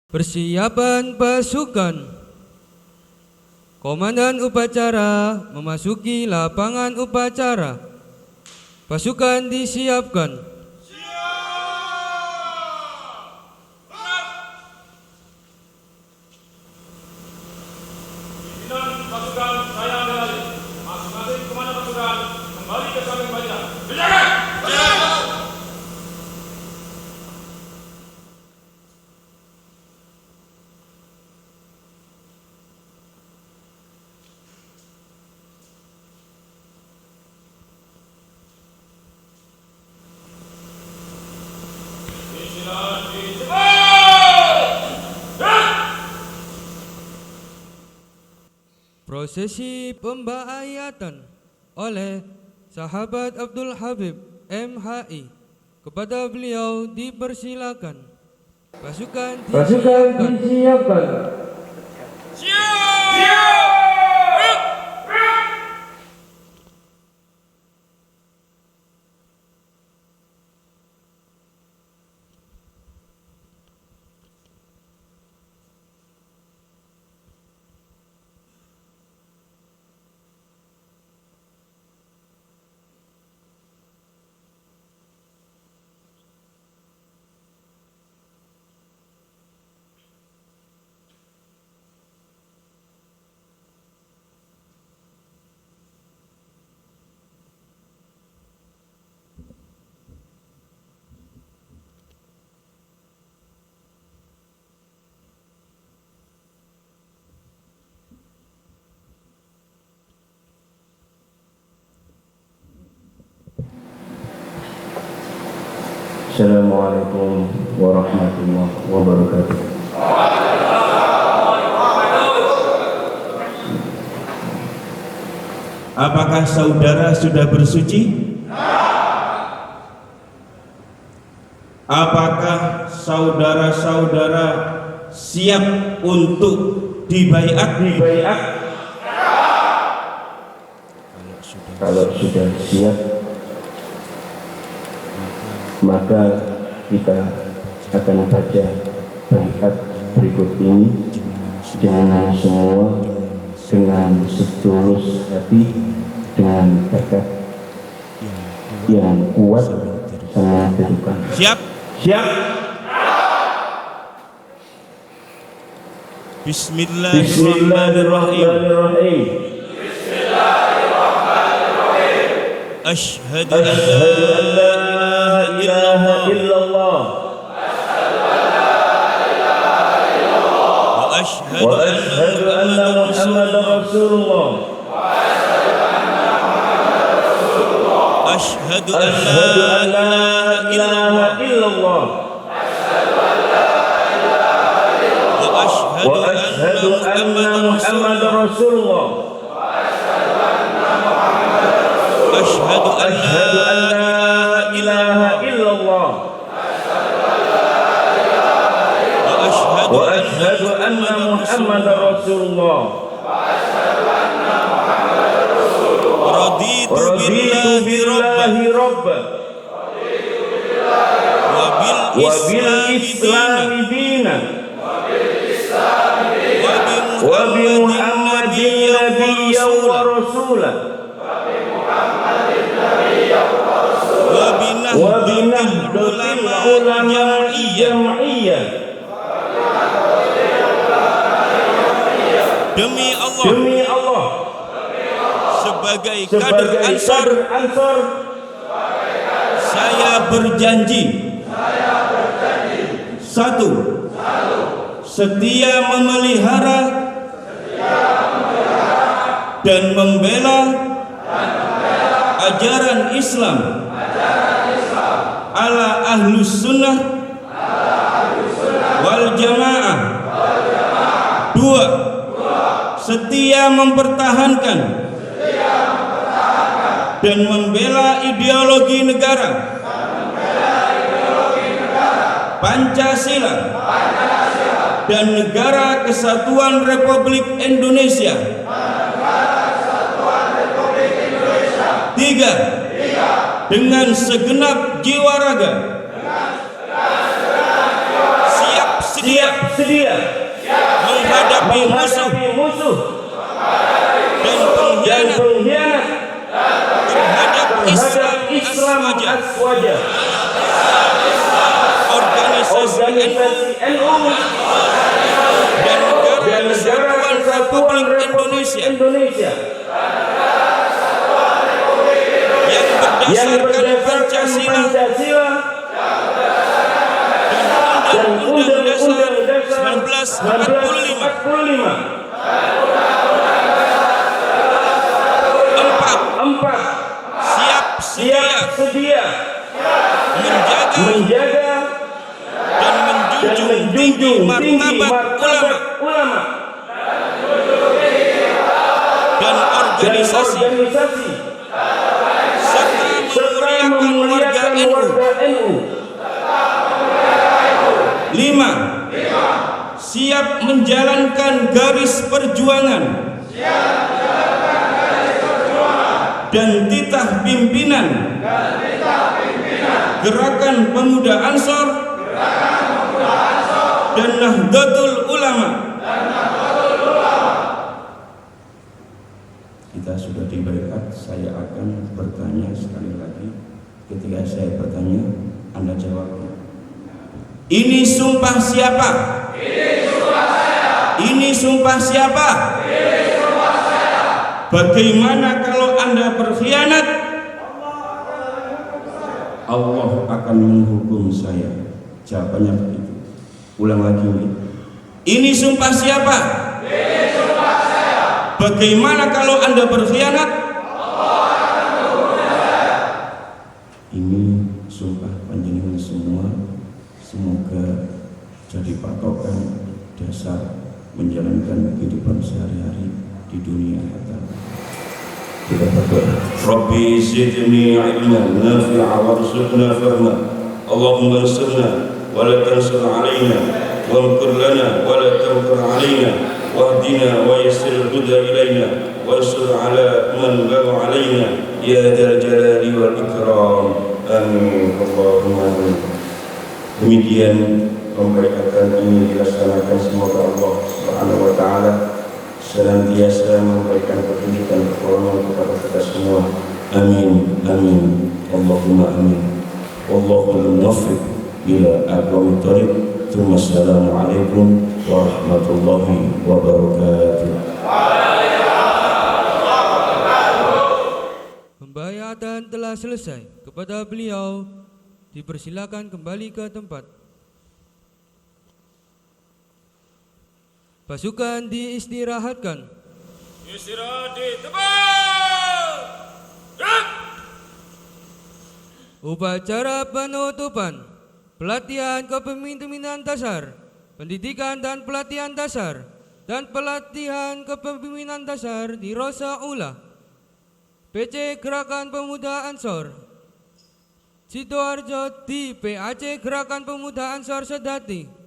Persiapan pasukan. Komandan upacara memasuki lapangan upacara. Pasukan disiapkan. Pasukan saya kembali. Masing-masing komandan pasukan kembali ke samping barisan. Berjaga! Prosesi pembayatan oleh sahabat Abdul Habib MHI. Kepada beliau dipersilakan. Pasukan disiapkan. Assalamualaikum warahmatullahi wabarakatuh. Apakah saudara sudah bersuci? Apakah saudara-saudara siap untuk dibaiat? Kalau sudah siap, maka kita akan baca baiat berikut ini dengan semua, dengan setulus hati, dengan tekad yang kuat sama kedudukan. Siap? Siap. Bismillahirrahmanirrahim. Asyhadu an la ilaha illallah wa asyhadu anna Muhammadar Rasulullah. Asyhadu an la ilaha illallah wa asyhadu anna Muhammadar Rasulullah. Asyhadu an la ilaha illallah wa asyhadu anna Muhammadar Rasulullah. Raditu billahi rabban wa bil islami dinan wa bi Muhammadin nabiyyan wa rasulan wa bi nahdlatil ulama jam'iyyah. Demi Allah sebagai kader Ansar saya berjanji satu, setia memelihara dan membela ajaran Islam ala ahlus sunnah wal jamaah. Dua, setia mempertahankan dan membela ideologi negara Pancasila dan Negara Kesatuan Republik Indonesia. Tiga, dengan segenap jiwa raga siap siap sedia menghadapi musuh musuh dan dan pengkhianat pengkhianat terhadap Islam aswaja, organisasi NU dan Negara Kesatuan Republik Indonesia yang berdasarkan Pancasila dan Undang-Undang Dasar 1945. 4. Siap sedia menjaga dan menjunjung tinggi martabat ulama dan organisasi serta memuliakan warga NU. 5. Siap menjalankan garis perjuangan dan titah pimpinan Gerakan Pemuda Ansor dan Nahdlatul Ulama. Kita sudah diberikan, saya akan bertanya sekali lagi. Ketika saya bertanya, Anda jawab. Ini sumpah siapa? Ini sumpah siapa? Bagaimana kalau Anda berkhianat? Allah akan menghukum saya. Jawabannya begitu. Ulang lagi. Ini sumpah siapa? Bagaimana kalau Anda berkhianat? Ini sumpah panjenengan semua. Semoga jadi patokan dasar menjalankan kehidupan sehari-hari di dunia nyata. Kita berdoa. Rabbi zidni ilman nafi'a warzuqna fahma. Allahumma ansurna wa la tansur alaina wamkur lana wa la tamkur alaina wahdina wa yassir al-huda ilaina wansur ala man bagha alaina ya dzal jalali wal ikram. Amin. Allahumma amin. Demikian pemberkatan ini dilaksanakan, semoga Allah Subhanahu wa taala senantiasa memberikan petunjuk dan pertolongan kepada kita semua. Amin, amin, Allahumma amin. Wallahu muwaffiq ila aqwamit thoriq. Assalamualaikum warahmatullahi wabarakatuh. Pembayatan telah selesai. Kepada beliau dipersilakan kembali ke tempat. Pasukan diistirahatkan. Istirahat di tempat. Upacara penutupan, pelatihan kepemimpinan dasar, pendidikan dan pelatihan dasar, dan pelatihan kepemimpinan dasar di Rosa Ula, PC Gerakan Pemuda Ansor Sidoarjo di PAC Gerakan Pemuda Ansor Sedati.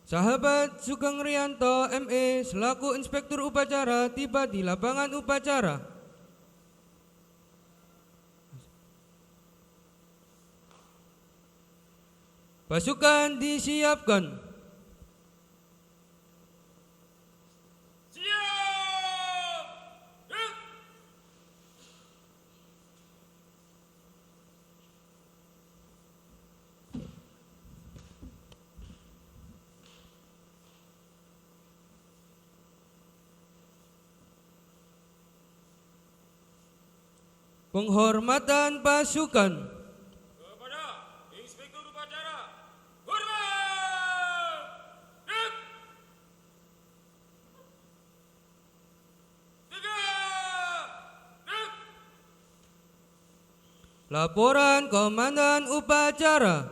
Sahabat Sugeng Rianto ME selaku Inspektur Upacara tiba di lapangan upacara. Pasukan disiapkan. Penghormatan pasukan. Kepada Inspektur Upacara, hormat. Laporan Komandan Upacara.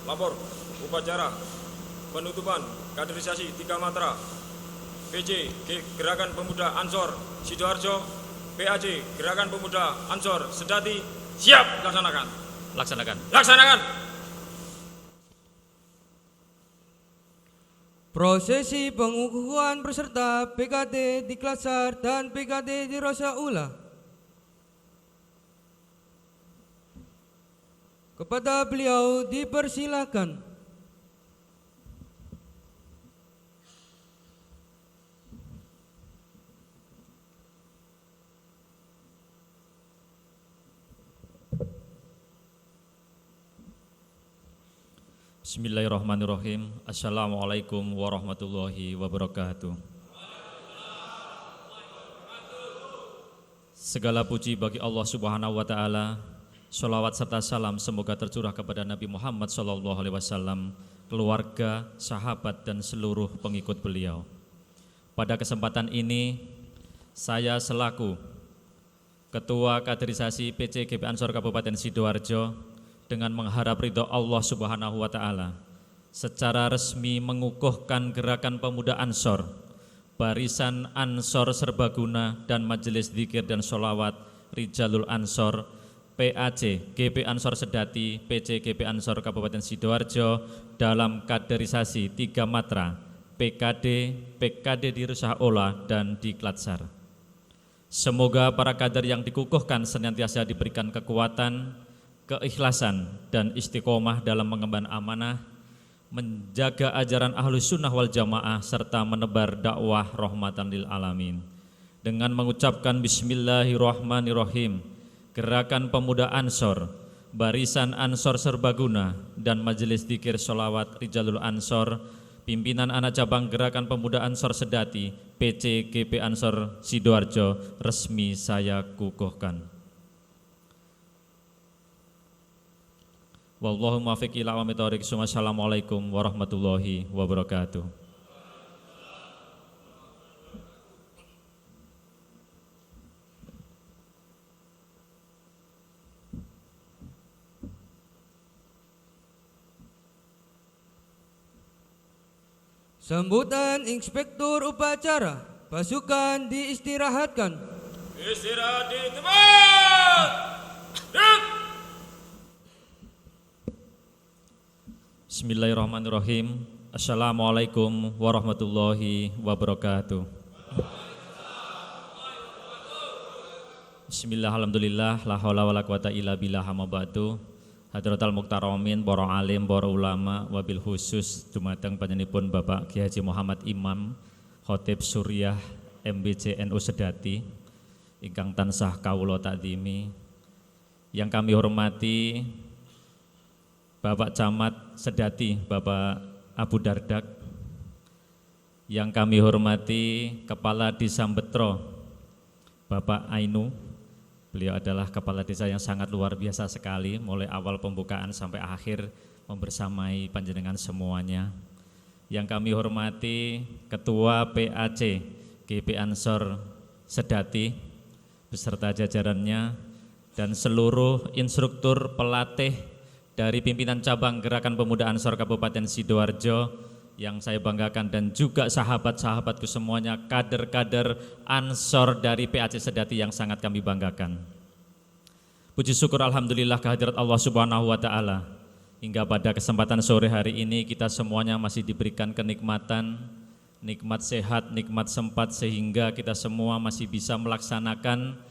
Lapor upacara penutupan kaderisasi 3 matra PC Gerakan Pemuda Ansor Sidoarjo, PAC Gerakan Pemuda Ansor Sedati, siap laksanakan. Laksanakan. Prosesi pengukuhan peserta PKD di Klatsar dan PKD di Rosa Ula. Kepada beliau dipersilakan. Bismillahirrahmanirrahim. Assalamualaikum warahmatullahi wabarakatuh. Segala puji bagi Allah Subhanahu wa taala. Sholawat serta salam semoga tercurah kepada Nabi Muhammad SAW, keluarga, sahabat dan seluruh pengikut beliau. Pada kesempatan ini saya selaku Ketua Kaderisasi PCGP Ansor Kabupaten Sidoarjo dengan mengharap ridho Allah Subhanahu wa taala secara resmi mengukuhkan gerakan pemuda Ansor, Barisan Ansor Serbaguna dan Majelis Dzikir dan Sholawat Rijalul Ansor PAC GP Ansor Sedati PCGP Ansor Kabupaten Sidoarjo dalam kaderisasi 3 matra PKD, PKD di Rosa Ula dan di Klatsar. Semoga para kader yang dikukuhkan senantiasa diberikan kekuatan, keikhlasan dan istiqomah dalam mengemban amanah, menjaga ajaran Ahlus Sunnah wal Jamaah serta menebar dakwah rahmatan lil alamin. Dengan mengucapkan Bismillahirrahmanirrahim, Gerakan Pemuda Ansor, Barisan Ansor Serbaguna dan Majelis Dzikir Sholawat Rijalul Ansor, pimpinan anak cabang Gerakan Pemuda Ansor Sedati PCGP Ansor Sidoarjo resmi saya kukuhkan. Wallahu muwaffiq ila aqwamit thoriq. Assalamualaikum warahmatullahi wabarakatuh. Sambutan Inspektur Upacara, pasukan diistirahatkan. Istirahat di tempat. Duduk. Bismillahirrahmanirrahim. Assalamualaikum warahmatullahi wabarakatuh. Bismillah, alhamdulillah, la haula wala quwata illa billah, amma ba'du. Hadratal Muktaramin, para alim, para ulama, wabil khusus dumateng panjenenganipun Bapak Ki Haji Muhammad Imam Khotib Suriah MBC NU Sedati ingkang tansah kawula takdimi. Yang kami hormati Bapak Camat Sedati, Bapak Abu Dardak. Yang kami hormati Kepala Desa Betro, Bapak Ainu. Beliau adalah kepala desa yang sangat luar biasa sekali, mulai awal pembukaan sampai akhir membersamai panjenengan semuanya. Yang kami hormati Ketua PAC GP Ansor Sedati beserta jajarannya dan seluruh instruktur pelatih dari pimpinan cabang Gerakan Pemuda Ansor Kabupaten Sidoarjo yang saya banggakan, dan juga sahabat-sahabatku semuanya, kader-kader Ansor dari PAC Sedati yang sangat kami banggakan. Puji syukur alhamdulillah kehadirat Allah Subhanahu wa taala. Hingga pada kesempatan sore hari ini kita semuanya masih diberikan kenikmatan, nikmat sehat, nikmat sempat, sehingga kita semua masih bisa melaksanakan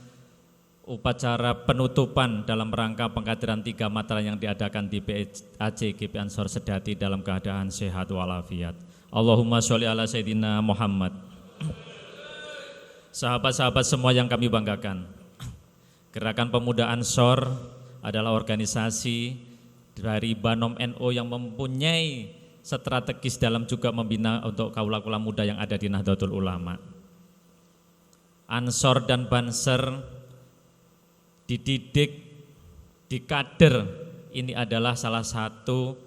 upacara penutupan dalam rangka pengkaderan 3 matra yang diadakan di PAC GP Ansor Sedati dalam keadaan sehat walafiat. Allahumma sholli ala Sayyidina Muhammad. Sahabat-sahabat semua yang kami banggakan, Gerakan Pemuda Ansor adalah organisasi dari Banom NU yang mempunyai strategis dalam juga membina untuk kaula-kaula muda yang ada di Nahdlatul Ulama. Ansor dan Banser dididik, dikader, ini adalah salah satu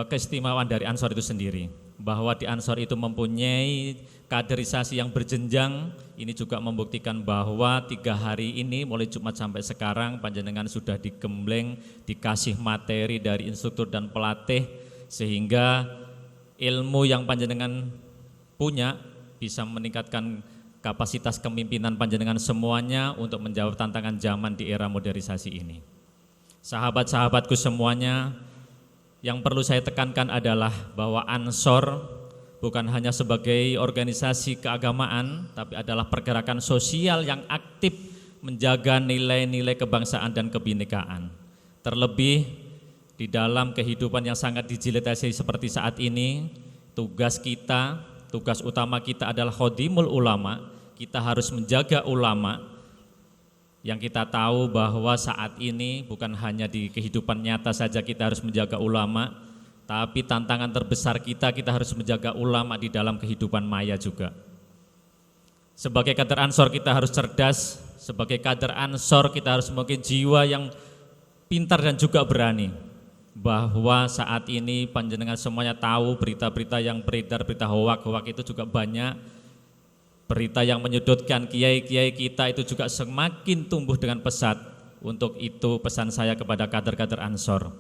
keistimewaan dari Ansor itu sendiri, bahwa di Ansor itu mempunyai kaderisasi yang berjenjang. Ini juga membuktikan bahwa 3 hari ini mulai Jumat sampai sekarang panjenengan sudah digembleng, dikasih materi dari instruktur dan pelatih, sehingga ilmu yang panjenengan punya bisa meningkatkan kapasitas kepemimpinan panjenengan semuanya untuk menjawab tantangan zaman di era modernisasi ini. Sahabat-sahabatku semuanya, yang perlu saya tekankan adalah bahwa Ansor bukan hanya sebagai organisasi keagamaan, tapi adalah pergerakan sosial yang aktif menjaga nilai-nilai kebangsaan dan kebinekaan. Terlebih di dalam kehidupan yang sangat digilitasi seperti saat ini, tugas utama kita adalah khodimul ulama. Kita harus menjaga ulama. Yang kita tahu bahwa saat ini bukan hanya di kehidupan nyata saja kita harus menjaga ulama, tapi tantangan terbesar kita harus menjaga ulama di dalam kehidupan maya juga. Sebagai kader Ansor kita harus cerdas, sebagai kader Ansor kita harus memiliki jiwa yang pintar dan juga berani. Bahwa saat ini panjenengan semuanya tahu berita-berita yang beredar, berita hoak itu juga banyak. Berita yang menyudutkan kiai-kiai kita itu juga semakin tumbuh dengan pesat. Untuk itu pesan saya kepada kader-kader Ansor.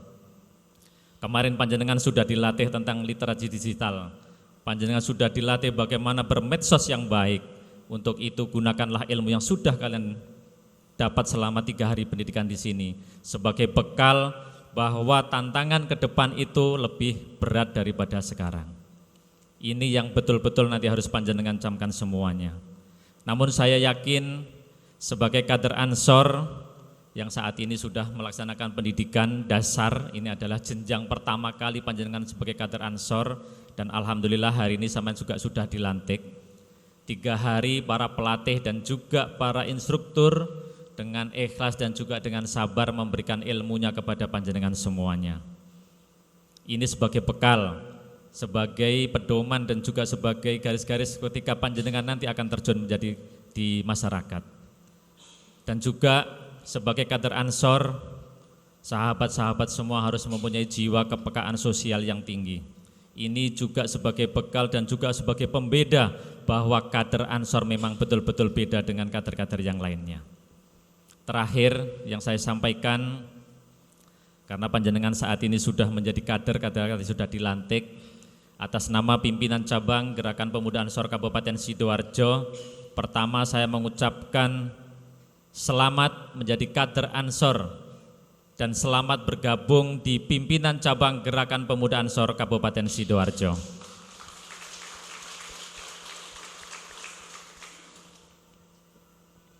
Kemarin panjenengan sudah dilatih tentang literasi digital. Panjenengan sudah dilatih bagaimana bermedsos yang baik. Untuk itu gunakanlah ilmu yang sudah kalian dapat selama 3 hari pendidikan di sini sebagai bekal bahwa tantangan ke depan itu lebih berat daripada sekarang. Ini yang betul-betul nanti harus panjenengan camkan semuanya. Namun saya yakin sebagai kader Ansor yang saat ini sudah melaksanakan pendidikan dasar, ini adalah jenjang pertama kali panjenengan sebagai kader Ansor, dan alhamdulillah hari ini sampean juga sudah dilantik. 3 hari para pelatih dan juga para instruktur dengan ikhlas dan juga dengan sabar memberikan ilmunya kepada panjenengan semuanya. Ini sebagai bekal, sebagai pedoman dan juga sebagai garis-garis ketika panjenengan nanti akan terjun menjadi di masyarakat. Dan juga sebagai kader Ansor, sahabat-sahabat semua harus mempunyai jiwa kepekaan sosial yang tinggi. Ini juga sebagai bekal dan juga sebagai pembeda bahwa kader Ansor memang betul-betul beda dengan kader-kader yang lainnya. Terakhir yang saya sampaikan, karena panjenengan saat ini sudah menjadi kader sudah dilantik, atas nama pimpinan cabang Gerakan Pemuda Ansor Kabupaten Sidoarjo, pertama saya mengucapkan selamat menjadi kader Ansor dan selamat bergabung di pimpinan cabang Gerakan Pemuda Ansor Kabupaten Sidoarjo.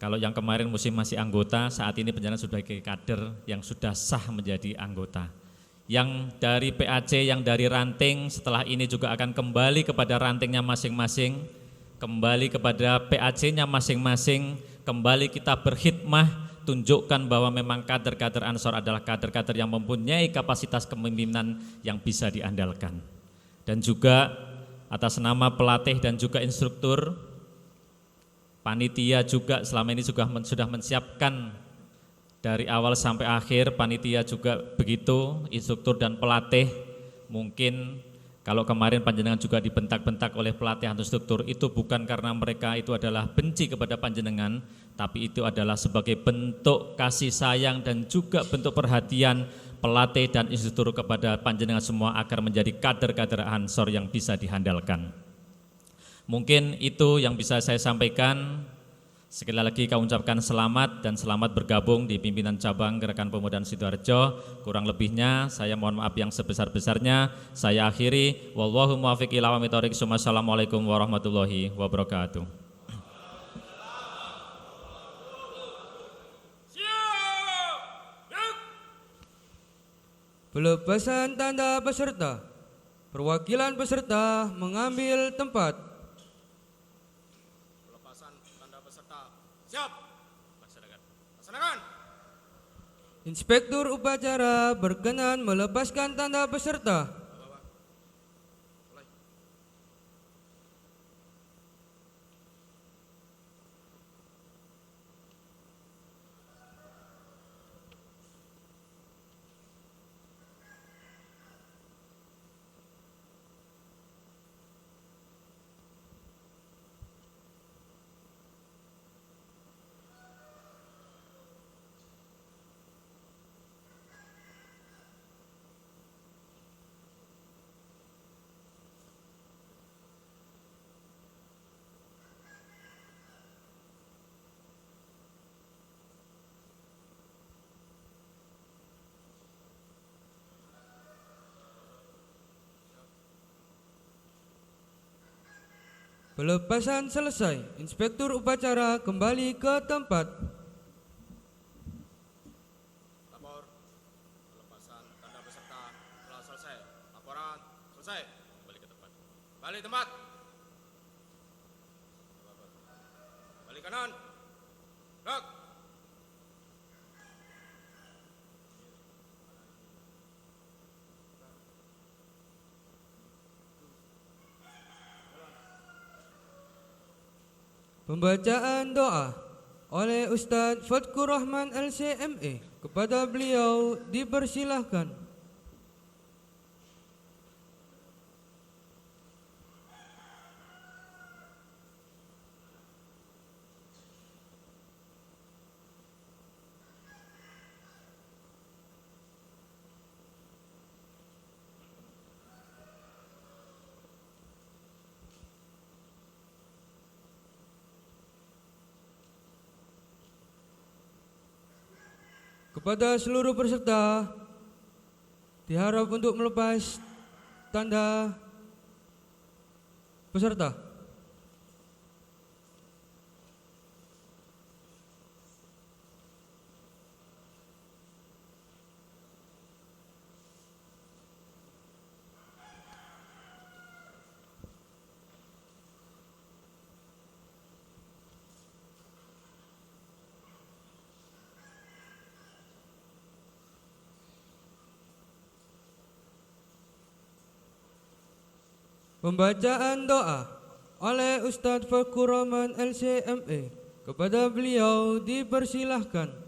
Kalau yang kemarin masih anggota, saat ini panjenengan sudah kader yang sudah sah menjadi anggota. Yang dari PAC, yang dari ranting, setelah ini juga akan kembali kepada rantingnya masing-masing, kembali kepada PAC-nya masing-masing, kembali kita berkhidmah, tunjukkan bahwa memang kader-kader Ansor adalah kader-kader yang mempunyai kapasitas kepemimpinan yang bisa diandalkan. Dan juga atas nama pelatih dan juga instruktur, panitia juga selama ini sudah menyiapkan dari awal sampai akhir, panitia juga begitu, instruktur dan pelatih. Mungkin kalau kemarin panjenengan juga dibentak-bentak oleh pelatih atau instruktur, itu bukan karena mereka itu adalah benci kepada panjenengan, tapi itu adalah sebagai bentuk kasih sayang dan juga bentuk perhatian pelatih dan instruktur kepada panjenengan semua agar menjadi kader-kader Ansor yang bisa dihandalkan. Mungkin itu yang bisa saya sampaikan. Sekali lagi kami ucapkan selamat dan selamat bergabung di pimpinan cabang Gerakan Pemuda Sidoarjo. Kurang lebihnya saya mohon maaf yang sebesar-besarnya. Saya akhiri. Wallahu muwaffiq ila aqwamit thoriq. Assalamualaikum warahmatullahi wabarakatuh. Pelepasan tanda peserta. Perwakilan peserta mengambil tempat. Siap. Laksanakan. Inspektur upacara berkenan melepaskan tanda peserta. Pelepasan selesai, inspektur upacara kembali ke tempat. Lapor. Pelepasan tanda peserta telah selesai. Laporan selesai. Kembali ke tempat. Balik tempat. Balik kanan. Gerak. Pembacaan doa oleh Ustadz Fatkur Rahman LCME. Kepada beliau dipersilahkan. Kepada seluruh peserta diharap untuk melepas tanda peserta. Pembacaan doa oleh Ustadz Fatkur Rahman LCME. Kepada beliau dipersilahkan.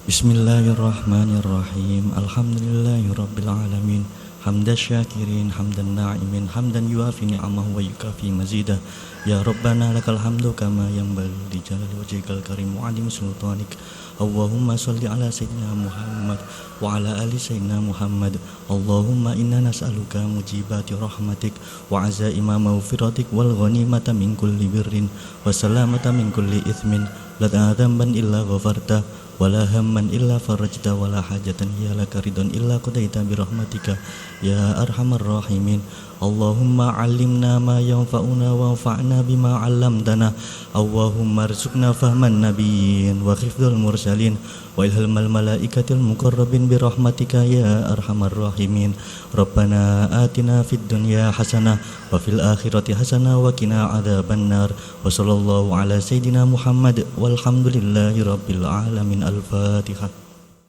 Bismillahirrahmanirrahim. Alhamdulillahirabbil alamin. Hamdan syakirin, hamdan na'imin, hamdan yuafi ni'amahu wa yukafi mazidah. Ya Rabbana lakal hamdu kama yanbaghi li jalali wajhikal karim wa 'azimi sultanik. Allahumma shalli ala sayyidina Muhammad wa ala ali sayyidina Muhammad. Allahumma inna nas'aluka mujibati rahmatik wa 'azaima maghfiratik wal ghanimata min kulli birrin wa salamata min kulli ithmin. La ta'dhamban illa ghafarta wala hamman illa farajta wala hajatan hiya laka ridon illa qadaita bi rahmatika ya arhamar rahimin. Allahumma 'allimna ma yanfa'una wanfa'na bima 'allamtana. Allahumma arzuqna fahman nabiyyin wa hifdzal mursalin wa ilhamal malaikatil muqarrabin bi rahmatika ya arhamar rahimin. Rabbana atina fid dunya hasanah wa fil akhirati hasanah wa qina adzabannar. Wa sallallahu ala sayyidina Muhammad walhamdulillahi rabbil alamin. Al-Fatihah.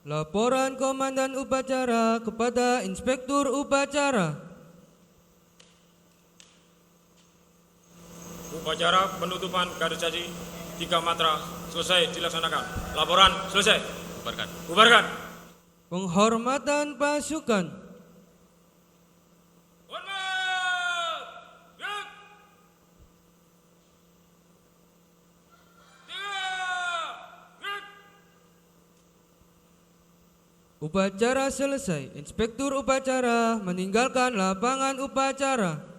Laporan Komandan Upacara kepada Inspektur Upacara. Upacara penutupan kaderisasi 3 matra selesai dilaksanakan. Laporan selesai. Bubarkan. Bubarkan. Penghormatan pasukan. Hormat. Gerak. 3. Gerak. Upacara selesai. Inspektur Upacara meninggalkan lapangan upacara.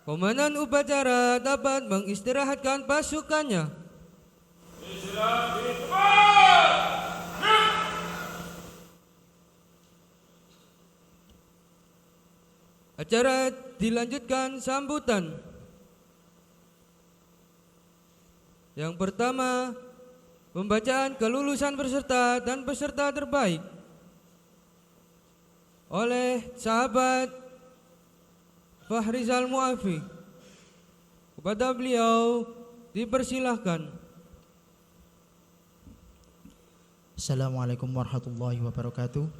Komandan Upacara dapat mengistirahatkan pasukannya. Istirahat di tempat. Acara dilanjutkan sambutan. Yang pertama, pembacaan kelulusan peserta dan peserta terbaik oleh sahabat Fahrizal Muafi. Kepada beliau dipersilahkan. Assalamualaikum warahmatullahi wabarakatuh.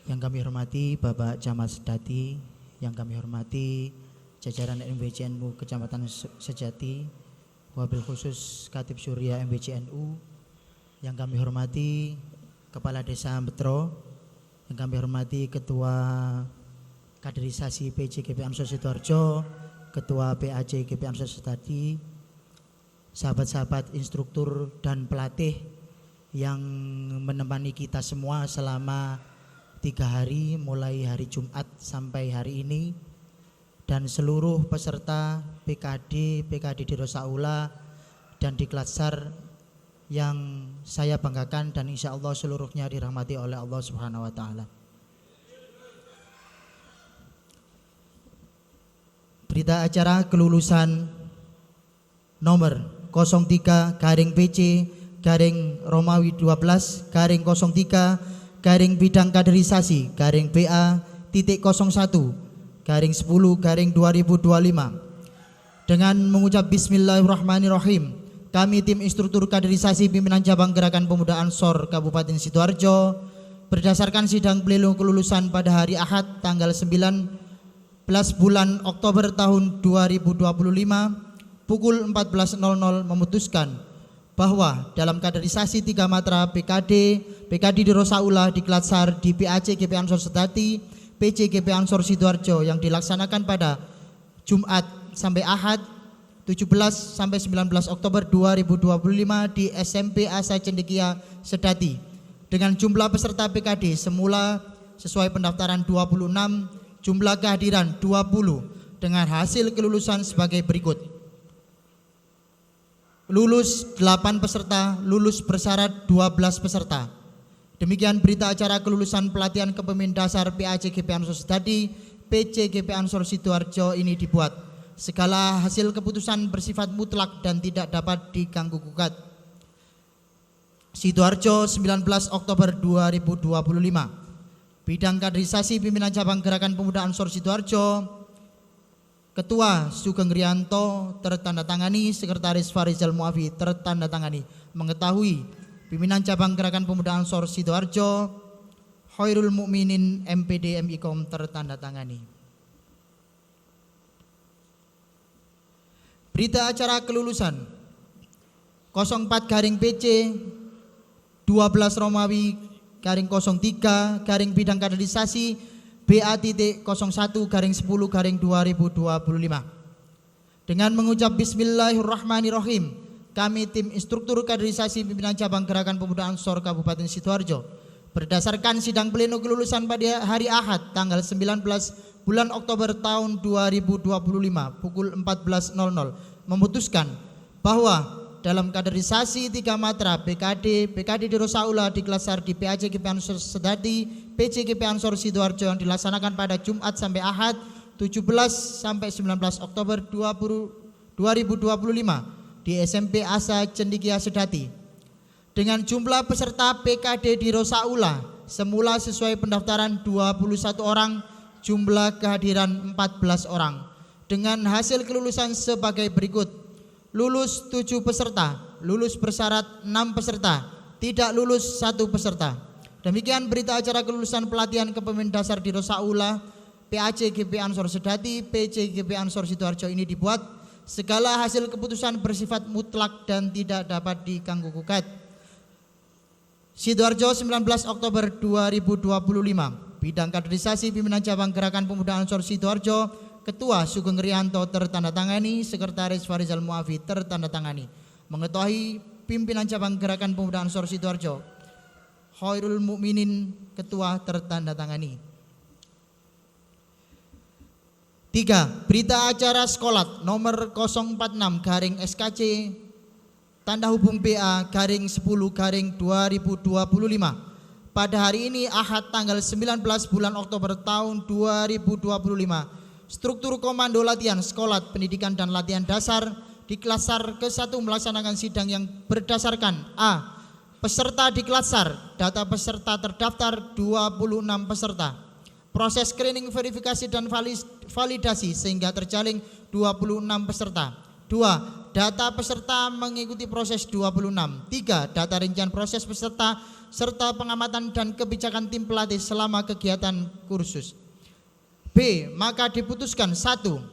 Yang kami hormati Bapak Camat Sedati, yang kami hormati jajaran MBCNU Kecamatan Sejati, wabil khusus Katib Surya MBCNU, yang kami hormati Kepala Desa Betro, yang kami hormati Ketua Kaderisasi PJ GP Ansor Sidoarjo, Ketua PAJ GP Ansor Sedati, sahabat-sahabat instruktur dan pelatih yang menemani kita semua selama 3 hari, mulai hari Jumat sampai hari ini, dan seluruh peserta PKD di Rosaula dan di Klatsar yang saya banggakan, dan insya Allah seluruhnya dirahmati oleh Allah Subhanahu wa Ta'ala. Berita acara kelulusan nomor 03-PC-Romawi 12-03-bidang kaderisasi BA.01-10-2025. Dengan mengucap Bismillahirrahmanirrahim, kami tim instruktur kaderisasi pimpinan cabang Gerakan Pemuda Ansor Kabupaten Sidoarjo berdasarkan sidang pleno kelulusan pada hari Ahad tanggal 19 bulan Oktober tahun 2025 pukul 14.00 memutuskan bahwa dalam kaderisasi 3 matra PKD di Rosaula, di Klatsar, di PAC GP Ansor Sedati, PC GP Ansor Sidoarjo yang dilaksanakan pada Jumat sampai Ahad 17 sampai 19 Oktober 2025 di SMP Asa Cendekia Sedati dengan jumlah peserta PKD semula sesuai pendaftaran 26, jumlah kehadiran 20, dengan hasil kelulusan sebagai berikut. Lulus 8 peserta, lulus bersyarat 12 peserta. Demikian berita acara kelulusan pelatihan kepemimpinan dasar PAC GP Ansor Sedati, PC GP Ansor Sidoarjo ini dibuat. Segala hasil keputusan bersifat mutlak dan tidak dapat diganggu gugat. Sidoarjo 19 Oktober 2025. Bidang kaderisasi pimpinan cabang Gerakan Pemuda Ansor Sidoarjo, Ketua Sugeng Rianto tertandatangani, Sekretaris Farizal Muafi tertandatangani. Mengetahui pimpinan cabang Gerakan Pemuda Ansor Sidoarjo, Khairul Mukminin MPD MIKOM tertandatangani. Berita acara kelulusan 04-PC 12 Romawi /03-bidang kaderisasi BA.01-10-2025. Dengan mengucap Bismillahirrahmanirrahim, kami tim instruktur kaderisasi pimpinan cabang Gerakan Pemuda Ansor Kabupaten Sidoarjo berdasarkan sidang pleno kelulusan pada hari Ahad tanggal 19 bulan Oktober tahun 2025 pukul 14.00 memutuskan bahwa dalam kaderisasi 3 matra PKD di Rosaula, di Klatsar, di PAC GP Ansor Sedati, PC GP Ansor Sidoarjo yang dilaksanakan pada Jumat sampai Ahad 17 sampai 19 Oktober 2025 di SMP Asa Cendekia Sedati dengan jumlah peserta PKD di Rosaula semula sesuai pendaftaran 21 orang, jumlah kehadiran 14 orang, dengan hasil kelulusan sebagai berikut. Lulus 7 peserta, lulus bersyarat 6 peserta, tidak lulus 1 peserta. Demikian berita acara kelulusan pelatihan kepemimpinan dasar di Rosaula, PAC GP Ansor Sedati, PC GP Ansor Sidoarjo ini dibuat. Segala hasil keputusan bersifat mutlak dan tidak dapat diganggu gugat. Sidoarjo 19 Oktober 2025. Bidang kaderisasi pimpinan cabang Gerakan Pemuda Ansor Sidoarjo, Ketua Sugeng Rianto tertandatangani, Sekretaris Farizal Muafi tertandatangani. Mengetahui pimpinan cabang Gerakan Pemuda Ansor Sidoarjo, Khairul Mukminin Ketua tertandatangani. 3. Berita acara Sekolat nomor 046-SKC tanda hubung BA/10/2025 pada hari ini Ahad tanggal 19 bulan Oktober tahun 2025. Struktur komando latihan Sekolat Pendidikan dan Latihan Dasar di Klatsar ke-1 melaksanakan sidang yang berdasarkan A. Peserta di Klatsar, data peserta terdaftar 26 peserta. Proses screening, verifikasi dan validasi sehingga terjalin 26 peserta. 2. Data peserta mengikuti proses 26. 3. Data rincian proses peserta serta pengamatan dan kebijakan tim pelatih selama kegiatan kursus. B. Maka diputuskan 1.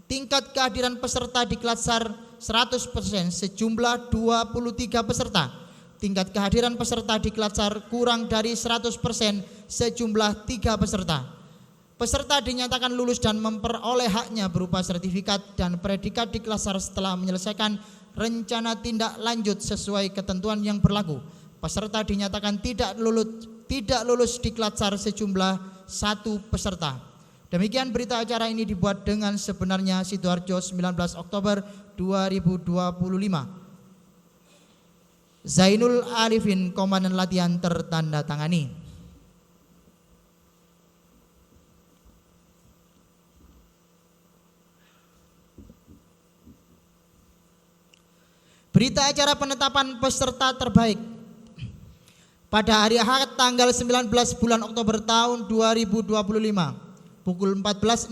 Tingkat kehadiran peserta di Klatsar 100% sejumlah 23 peserta. Tingkat kehadiran peserta di Klatsar kurang dari 100% sejumlah 3 peserta. Peserta dinyatakan lulus dan memperoleh haknya berupa sertifikat dan predikat di Klatsar setelah menyelesaikan rencana tindak lanjut sesuai ketentuan yang berlaku. Peserta dinyatakan tidak lulus diklat SAR sejumlah 1 peserta. Demikian berita acara ini dibuat dengan sebenarnya Sidoarjo 19 Oktober 2025. Zainul Arifin, Komandan Latihan, tertanda tangani. Berita acara penetapan peserta terbaik. Pada hari Ahad tanggal 19 bulan Oktober tahun 2025 pukul 14.00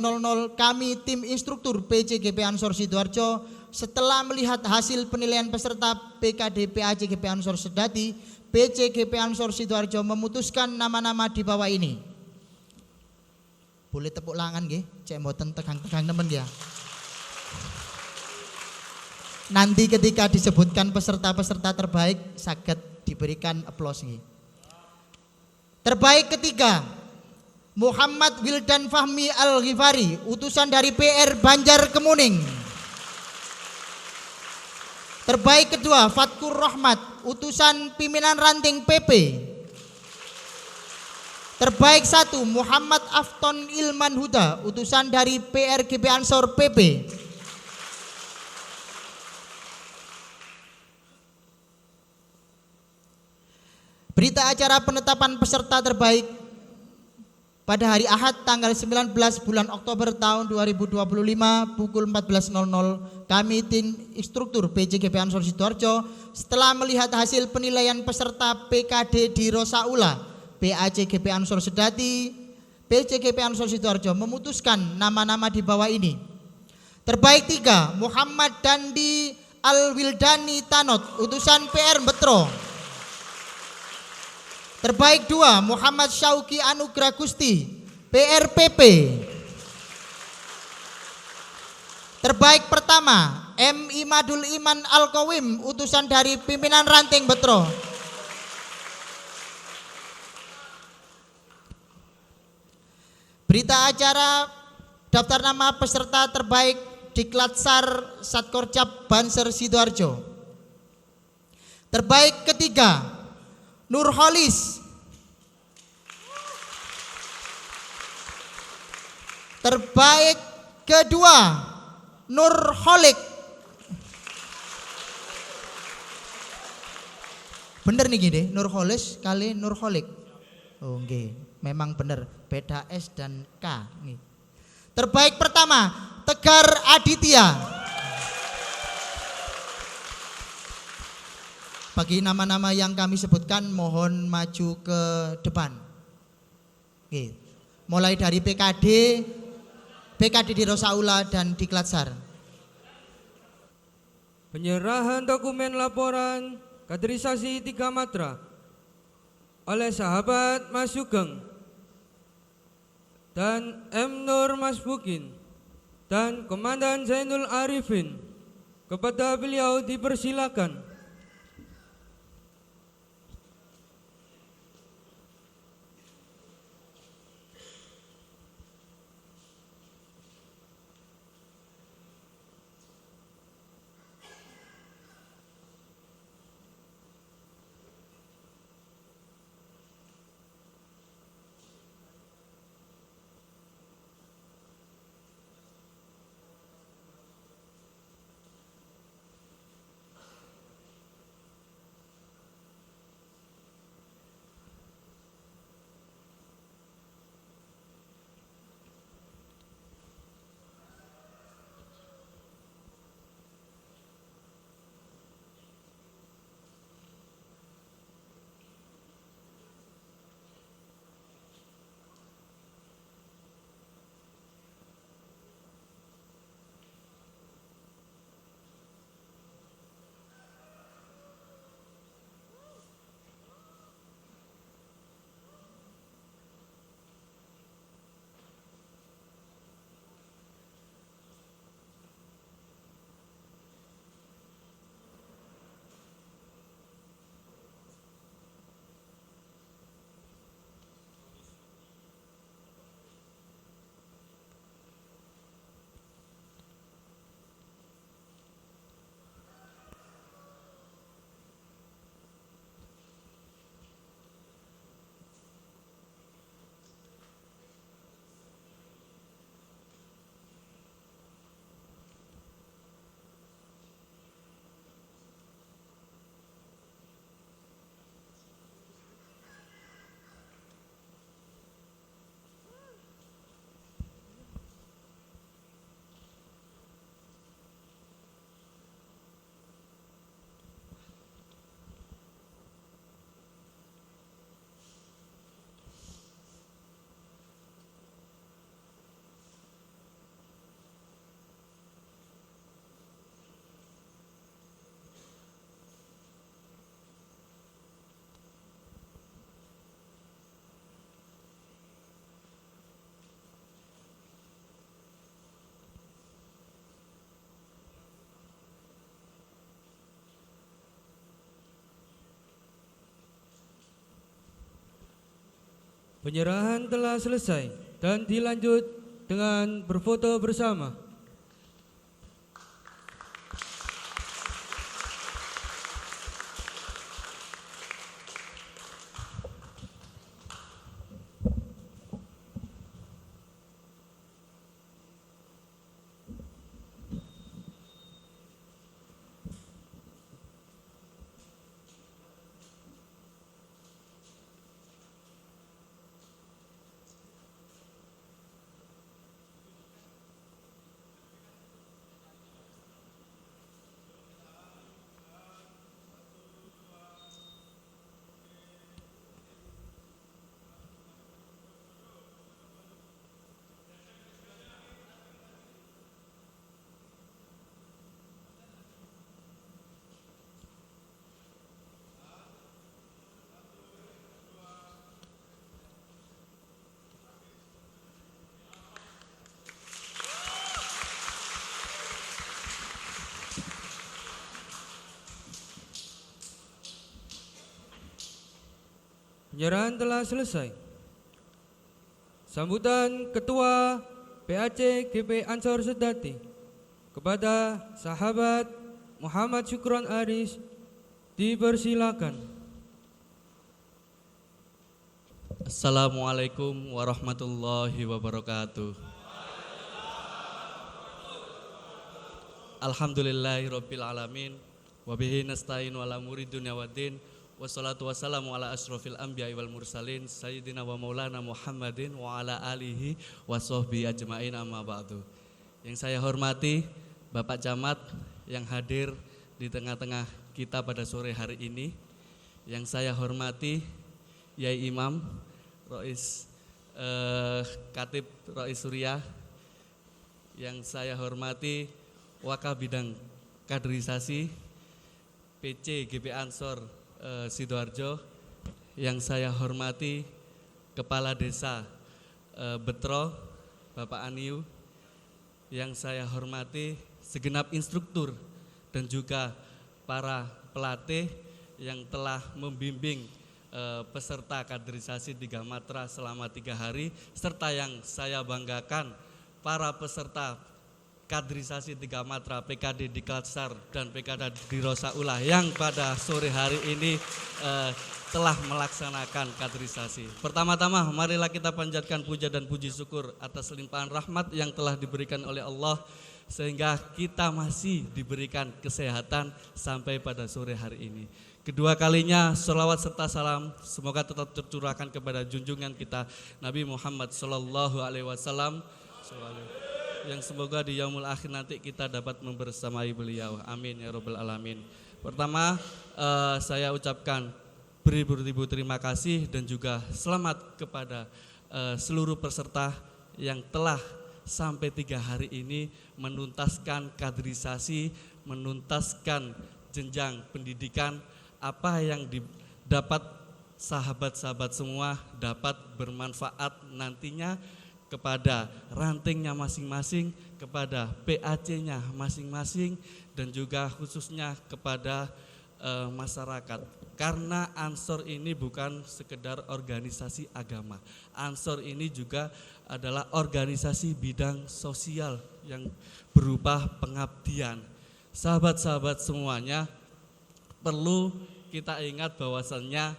kami tim instruktur PCGP Ansor Sidoarjo setelah melihat hasil penilaian peserta PKD PACGP Ansor Sedati, PCGP Ansor Sidoarjo memutuskan nama-nama di bawah ini. Boleh tepuk tangan nggih, cek mboten tegang-tegang nemen ya. Nanti ketika disebutkan peserta-peserta terbaik saged diberikan aplaus nggih. Terbaik ketiga, Muhammad Wildan Fahmi Al-Ghifari, utusan dari PR Banjar Kemuning. Terbaik kedua, Fatkur Rahmat, utusan pimpinan ranting PP. Terbaik 1, Muhammad Afton Ilman Huda, utusan dari PRGP Ansor PP. Berita acara penetapan peserta terbaik pada hari Ahad tanggal 19 bulan Oktober tahun 2025 pukul 14.00 kami tim instruktur PCGP Ansor Sidoarjo setelah melihat hasil penilaian peserta PKD di Rosaula, PACGP Ansor Sedati, PCGP Ansor Sidoarjo memutuskan nama-nama di bawah ini. Terbaik 3, Muhammad Dandi Al-Wildani Tanot, utusan PR Betro. Terbaik 2, Muhammad Syauki Anugrah Gusti, PRPP. Terbaik pertama, M. Imadul Iman Al-Qawim, utusan dari pimpinan ranting Betro. Berita acara daftar nama peserta terbaik diklat SAR Satkorcap Banser Sidoarjo. Terbaik ketiga, Nurholis. Terbaik kedua, Nurholik. Bener nih gini, Nurholis kali Nurholik. Oh nggih, memang bener, beda S dan K nih. Terbaik pertama, Tegar Aditya. Bagi nama-nama yang kami sebutkan mohon maju ke depan. Oke. Mulai dari PKD di Rosaula dan diklat SAR. Penyerahan dokumen laporan kaderisasi 3 matra oleh sahabat Mas Sugeng dan M. Nur Mas Bukin dan Komandan Zainul Arifin. Kepada beliau dipersilakan. Penyerahan telah selesai dan dilanjut dengan berfoto bersama. Penyerahan telah selesai. Sambutan Ketua PAC GP Ansor Sedati kepada sahabat Muhammad Syukron Aris dipersilakan. Assalamualaikum warahmatullahi wabarakatuh. Alhamdulillahirabbil alamin wa bihi nasta'in wa la muri dunya waddin. Wassalatu wassalamu ala asrofil anbiya'i wal mursalin Sayyidina wa maulana Muhammadin wa ala alihi wa sahbihi ajma'in amma ba'du. Yang saya hormati Bapak Camat yang hadir di tengah-tengah kita pada sore hari ini. Yang saya hormati Yai Imam Rois Khatib Rois Surya. Yang saya hormati Wakaf Bidang Kaderisasi PC GP Ansor Sidoarjo. Yang saya hormati Kepala Desa Betro Bapak Aniu. Yang saya hormati segenap instruktur dan juga para pelatih yang telah membimbing peserta kaderisasi 3 matra selama 3 hari, serta yang saya banggakan para peserta kaderisasi 3 matra PKD di Kalsar dan PKD di Rosaula yang pada sore hari ini telah melaksanakan kaderisasi. Pertama-tama marilah kita panjatkan puja dan puji syukur atas limpahan rahmat yang telah diberikan oleh Allah sehingga kita masih diberikan kesehatan sampai pada sore hari ini. Kedua kalinya sholawat serta salam semoga tetap tercurahkan kepada junjungan kita Nabi Muhammad Sallallahu Alaihi Wasallam yang semoga di yaumul akhir nanti kita dapat membersamai beliau. Amin ya rabbal alamin. Pertama saya ucapkan beribu-ribu terima kasih dan juga selamat kepada seluruh peserta yang telah sampai 3 hari ini menuntaskan kaderisasi, menuntaskan jenjang pendidikan. Apa yang didapat sahabat-sahabat semua dapat bermanfaat nantinya kepada rantingnya masing-masing, kepada PAC-nya masing-masing, dan juga khususnya kepada masyarakat. Karena Ansor ini bukan sekedar organisasi agama. Ansor ini juga adalah organisasi bidang sosial yang berupa pengabdian. Sahabat-sahabat semuanya, perlu kita ingat bahwasannya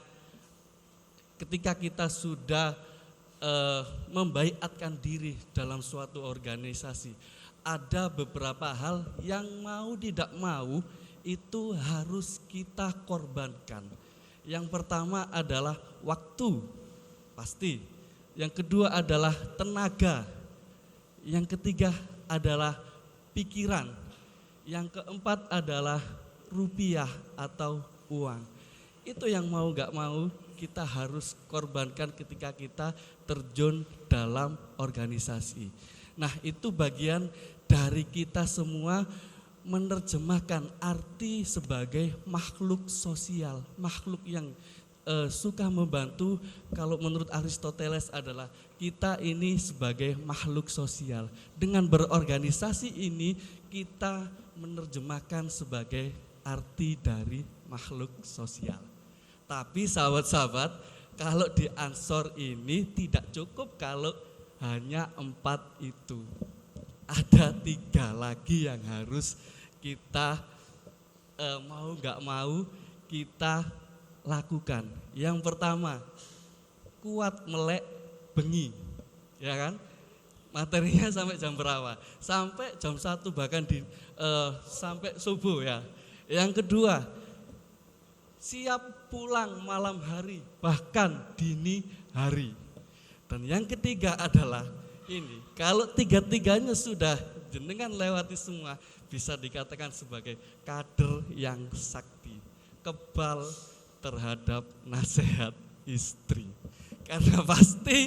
ketika kita sudah membaiatkan diri dalam suatu organisasi, ada beberapa hal yang mau tidak mau itu harus kita korbankan. Yang pertama adalah waktu, pasti. Yang kedua adalah tenaga. Yang ketiga adalah pikiran. Yang keempat adalah rupiah atau uang. Itu yang mau gak mau kita harus korbankan ketika kita terjun dalam organisasi. Nah, itu bagian dari kita semua menerjemahkan arti sebagai makhluk sosial, makhluk yang suka membantu. Kalau menurut Aristoteles adalah kita ini sebagai makhluk sosial. Dengan berorganisasi ini kita menerjemahkan sebagai arti dari makhluk sosial. Tapi sahabat-sahabat, kalau di Ansor ini tidak cukup kalau hanya 4 itu. Ada 3 lagi yang harus kita mau nggak mau kita lakukan. Yang pertama, kuat melek bengi, ya kan? Materinya sampai jam berapa? Sampai jam 1 bahkan sampai subuh ya. Yang kedua, siap pulang malam hari bahkan dini hari. Dan yang ketiga adalah ini, kalau 3-tiganya sudah jenengan lewati semua, bisa dikatakan sebagai kader yang sakti, kebal terhadap nasihat istri. Karena pasti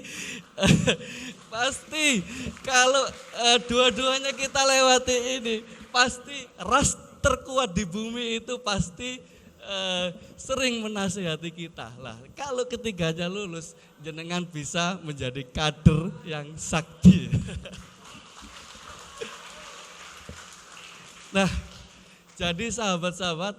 kalau dua-duanya kita lewati ini, pasti ras terkuat di bumi itu pasti sering menasihati kita. Lah, kalau ketiganya lulus, jenengan bisa menjadi kader yang sakti. Nah, jadi sahabat-sahabat,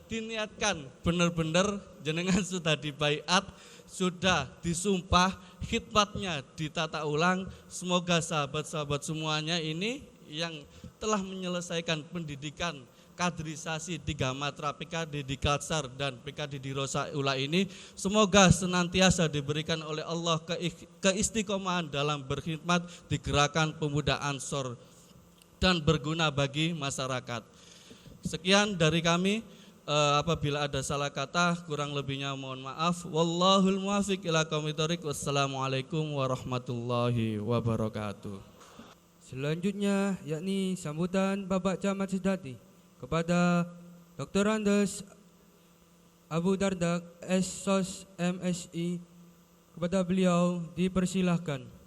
diniatkan benar-benar jenengan sudah dibaiat, sudah disumpah, khidmatnya ditata ulang. Semoga sahabat-sahabat semuanya ini yang telah menyelesaikan pendidikan kaderisasi 3 matra PKD di Kalsar dan PKD di Rosa Ula ini, semoga senantiasa diberikan oleh Allah keistiqomahan dalam berkhidmat di gerakan pemuda Ansor dan berguna bagi masyarakat. Sekian dari kami. Apabila ada salah kata, kurang lebihnya mohon maaf. Wallahul muwaffiq ila aqwamit thoriq. Wassalamualaikum warahmatullahi wabarakatuh. Selanjutnya yakni sambutan Bapak Camat Sedati kepada Dr. Andes Abu Dardak SSOS MSI. Kepada beliau dipersilahkan.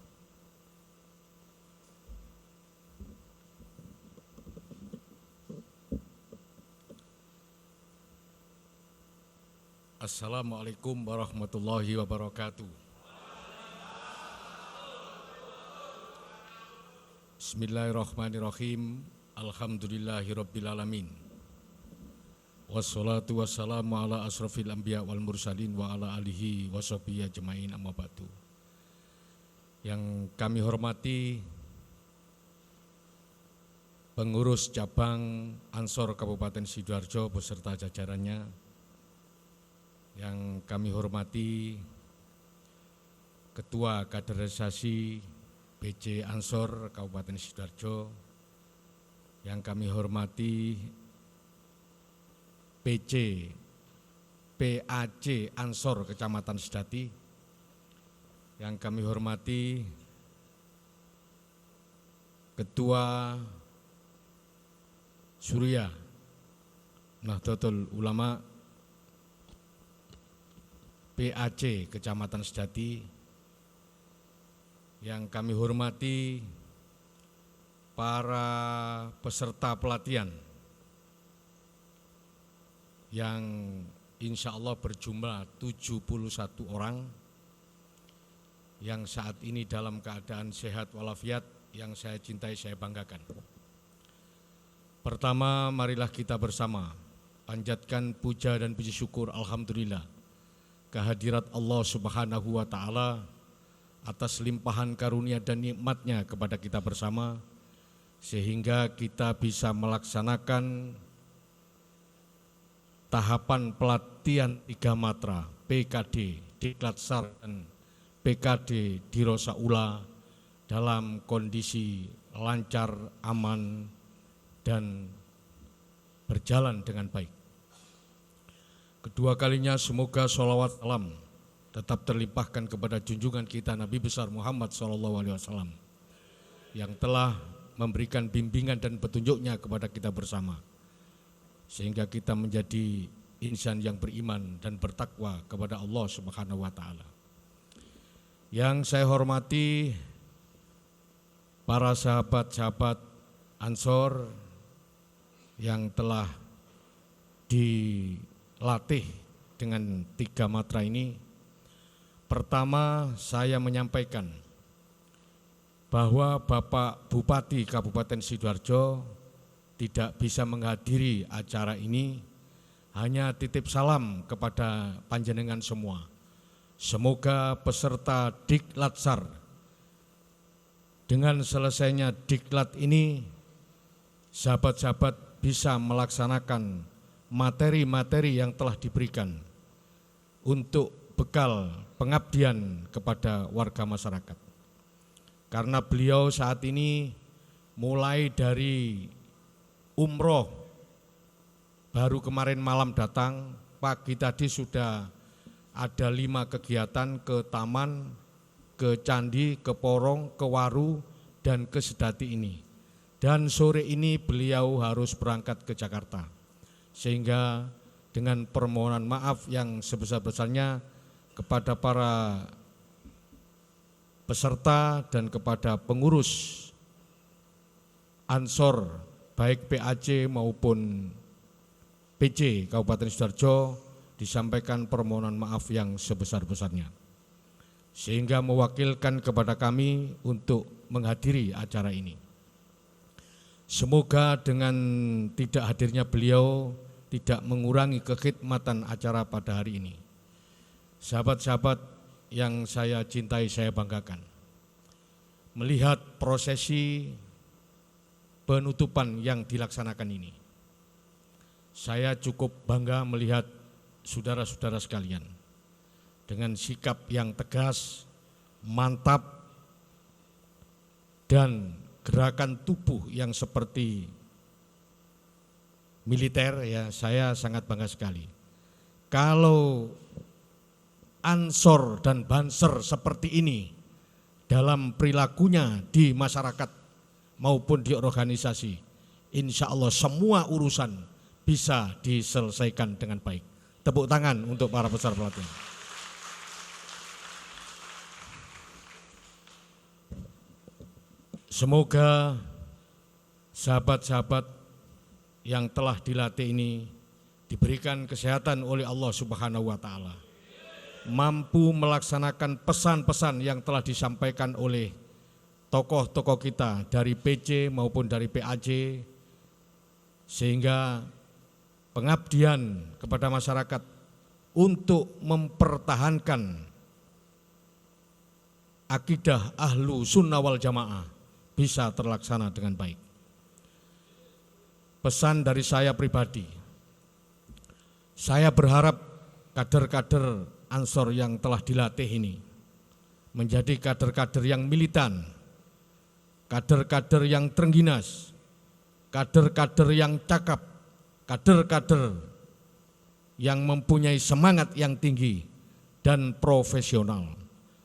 Assalamualaikum warahmatullahi wabarakatuh. Bismillahirrahmanirrahim. Alhamdulillahirabbil alamin. Wassalatu wassalamu ala asrofil anbiya wal mursalin wa ala alihi washabihi ajmain, amma ba'du. Yang kami hormati pengurus cabang Ansor Kabupaten Sidoarjo beserta jajarannya, yang kami hormati Ketua Kaderisasi BC Ansor Kabupaten Sidoarjo, yang kami hormati PAC Ansor Kecamatan Sedati, yang kami hormati Ketua Surya Nahdlatul Ulama PAC Kecamatan Sedati, yang kami hormati para peserta pelatihan yang insya Allah berjumlah 71 orang yang saat ini dalam keadaan sehat walafiat, yang saya cintai, saya banggakan. Pertama, marilah kita bersama panjatkan puja dan puji syukur alhamdulillah kehadirat Allah Subhanahu wa Ta'ala atas limpahan karunia dan nikmatnya kepada kita bersama, sehingga kita bisa melaksanakan tahapan pelatihan 3 matra PKD di Kalsar dan PKD di Rosa Ula dalam kondisi lancar, aman, dan berjalan dengan baik. Kedua kalinya semoga sholawat salam tetap terlimpahkan kepada junjungan kita Nabi besar Muhammad SAW yang telah memberikan bimbingan dan petunjuknya kepada kita bersama, sehingga kita menjadi insan yang beriman dan bertakwa kepada Allah Subhanahu wa Ta'ala. Yang saya hormati para sahabat-sahabat Ansor yang telah dilatih dengan 3 matra ini. Pertama, saya menyampaikan bahwa Bapak Bupati Kabupaten Sidoarjo tidak bisa menghadiri acara ini, hanya titip salam kepada panjenengan semua. Semoga peserta Diklatsar dengan selesainya diklat ini, sahabat-sahabat bisa melaksanakan materi-materi yang telah diberikan untuk bekal pengabdian kepada warga masyarakat. Karena beliau saat ini mulai dari umroh, baru kemarin malam datang, pagi tadi sudah ada 5 kegiatan ke taman, ke candi, ke porong, ke waru, dan ke sedati ini. Dan sore ini beliau harus berangkat ke Jakarta. Sehingga dengan permohonan maaf yang sebesar-besarnya kepada para peserta dan kepada pengurus Ansor, baik PAC maupun PC Kabupaten Sidoarjo, disampaikan permohonan maaf yang sebesar-besarnya. Sehingga mewakilkan kepada kami untuk menghadiri acara ini. Semoga dengan tidak hadirnya beliau tidak mengurangi kekhidmatan acara pada hari ini. Sahabat-sahabat yang saya cintai, saya banggakan, melihat prosesi penutupan yang dilaksanakan ini. Saya cukup bangga melihat saudara-saudara sekalian dengan sikap yang tegas, mantap, dan gerakan tubuh yang seperti militer, ya, saya sangat bangga sekali. Kalau Ansor dan Banser seperti ini dalam perilakunya di masyarakat maupun di organisasi, insya Allah semua urusan bisa diselesaikan dengan baik. Tepuk tangan untuk para peserta pelatihan. Semoga sahabat-sahabat yang telah dilatih ini diberikan kesehatan oleh Allah Subhanahu wa Ta'ala, mampu melaksanakan pesan-pesan yang telah disampaikan oleh tokoh-tokoh kita dari PC maupun dari PAC, sehingga pengabdian kepada masyarakat untuk mempertahankan akidah ahlu sunnah wal jamaah bisa terlaksana dengan baik. Pesan dari saya pribadi, saya berharap kader-kader Ansor yang telah dilatih ini menjadi kader-kader yang militan, kader-kader yang terengginas, kader-kader yang cakap, kader-kader yang mempunyai semangat yang tinggi dan profesional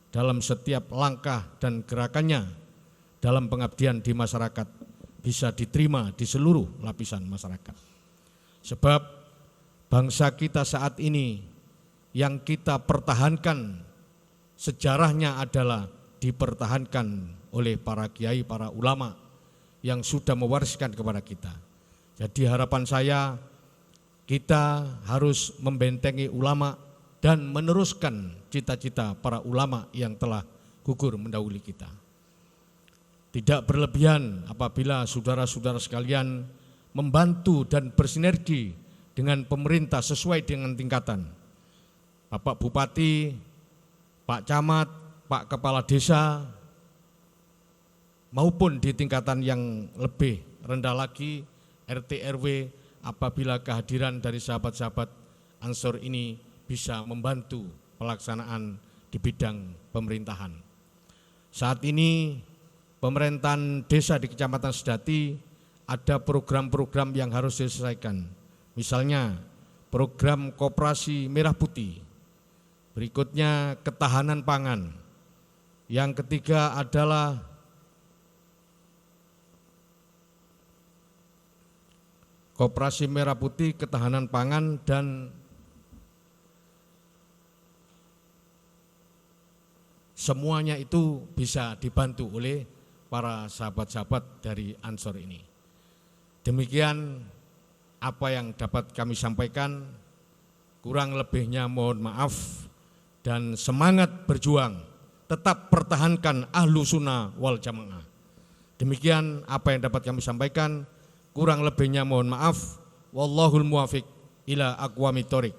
dalam setiap langkah dan gerakannya dalam pengabdian di masyarakat bisa diterima di seluruh lapisan masyarakat. Sebab bangsa kita saat ini yang kita pertahankan sejarahnya adalah dipertahankan oleh para kiai, para ulama yang sudah mewariskan kepada kita. Jadi harapan saya, kita harus membentengi ulama dan meneruskan cita-cita para ulama yang telah gugur mendahului kita. Tidak berlebihan apabila saudara-saudara sekalian membantu dan bersinergi dengan pemerintah sesuai dengan tingkatan. Bapak Bupati, Pak Camat, Pak Kepala Desa, maupun di tingkatan yang lebih rendah lagi, RT RW, apabila kehadiran dari sahabat-sahabat Ansor ini bisa membantu pelaksanaan di bidang pemerintahan. Saat ini pemerintahan desa di Kecamatan Sedati ada program-program yang harus diselesaikan. Misalnya program Koperasi Merah Putih, berikutnya ketahanan pangan, yang ketiga adalah Koperasi Merah Putih, ketahanan pangan, dan semuanya itu bisa dibantu oleh para sahabat-sahabat dari Ansor ini. Demikian apa yang dapat kami sampaikan, kurang lebihnya mohon maaf, dan semangat berjuang, tetap pertahankan ahlu sunnah wal jamaah. Demikian apa yang dapat kami sampaikan, kurang lebihnya mohon maaf. Wallahul muwafiq ila aqwamit thoriq.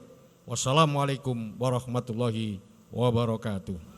Wassalamualaikum warahmatullahi wabarakatuh.